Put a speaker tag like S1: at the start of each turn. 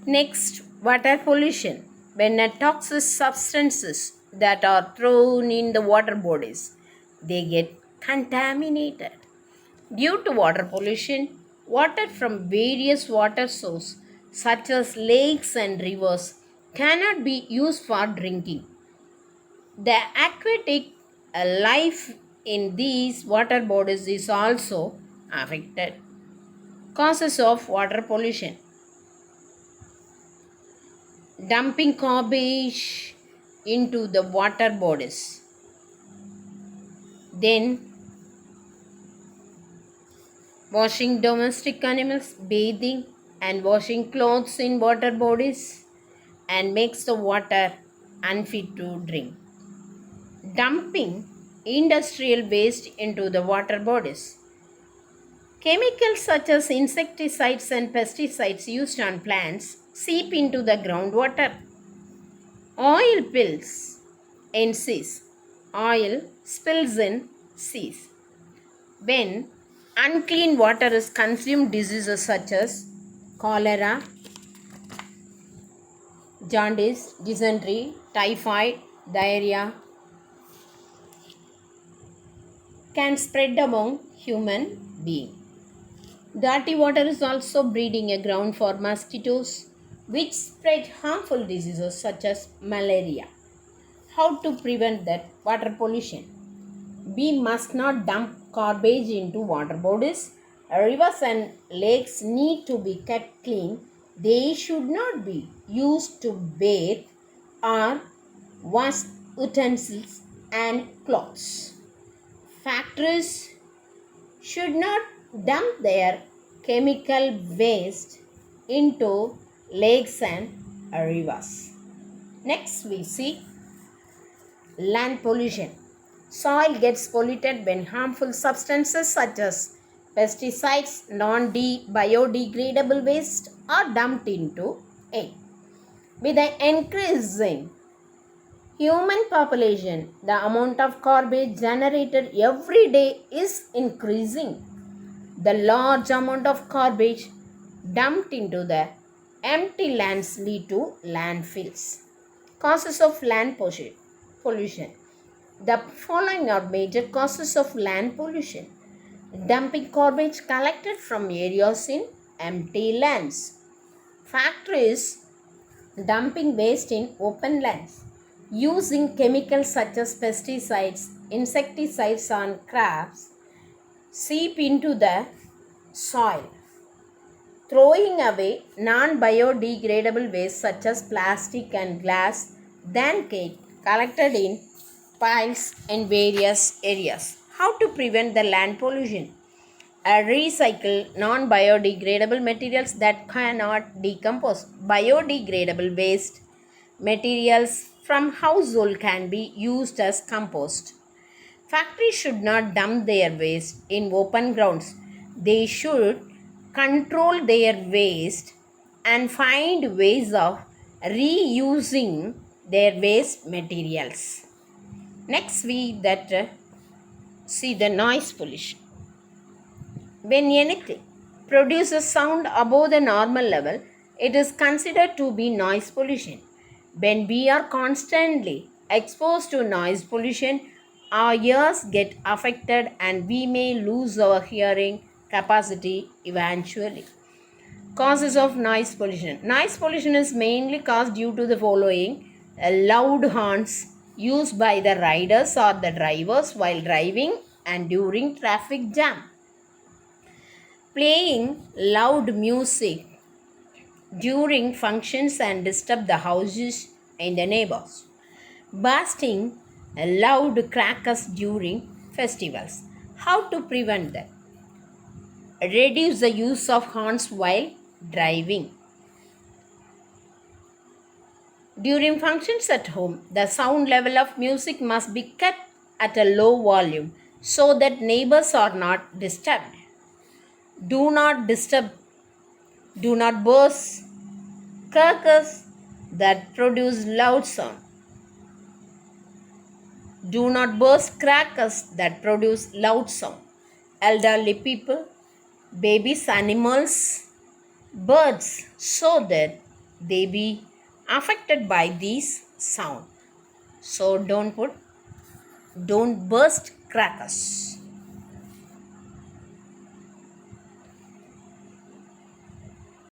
S1: Next, water pollution. When toxic substances that are thrown in the water bodies, they get contaminated. Due to water pollution, water from various water sources such as lakes and rivers cannot be used for drinking. The aquatic life in these water bodies is also affected. Causes of water pollution: dumping garbage into the water bodies, then washing domestic animals, bathing and washing clothes in water bodies, and makes the water unfit to drink. Dumping industrial waste into the water bodies. Chemicals such as insecticides and pesticides used on plants seep into the groundwater. Oil spills in seas. Oil spills in seas. When unclean water is consumed, diseases such as cholera, jaundice, dysentery, typhoid, diarrhea can spread among human beings. Dirty water is also breeding a ground for mosquitoes, which spread harmful diseases such as malaria. How to prevent that water pollution? We must not dump garbage into water bodies. Rivers and lakes need to be kept clean. They should not be used to bathe or wash utensils and clothes. Factories should not dump their chemical waste into lakes and rivers. Next, we see land pollution. Soil gets polluted when harmful substances such as pesticides, non-biodegradable waste are dumped into it. With the increasing human population, the amount of garbage generated every day is increasing. The large amount of garbage dumped into the empty lands lead to landfills. Causes of land pollution. The following are major causes of land pollution: dumping garbage collected from areas in empty lands, factories dumping waste in open lands, using chemicals such as pesticides, insecticides on crops seep into the soil, throwing away non-biodegradable waste such as plastic and glass, then get collected in piles in various areas. How to prevent the land pollution? Recycle non-biodegradable materials that cannot decompose. Biodegradable waste materials from household can be used as compost. Factories should not dump their waste in open grounds. They should control their waste and find ways of reusing their waste materials. Next, we see the noise pollution. When anything produces sound above the normal level, it is considered to be noise pollution. When we are constantly exposed to noise pollution, our ears get affected and we may lose our hearing capacity eventually. Causes of noise pollution. Noise pollution is mainly caused due to the following: loud horns used by the riders or the drivers while driving and during traffic jam, playing loud music during functions and disturb the houses and the neighbors, bursting loud crackers during festivals. How to prevent that? Reduce the use of horns while driving. During functions at home, the sound level of music must be kept at a low volume so that neighbors are not disturbed. Do not disturb, do not burst crackers that produce loud sound. Do not burst crackers that produce loud sound. Elderly people, babies, animals, birds, so that they be affected by these sound. So don't burst crackers.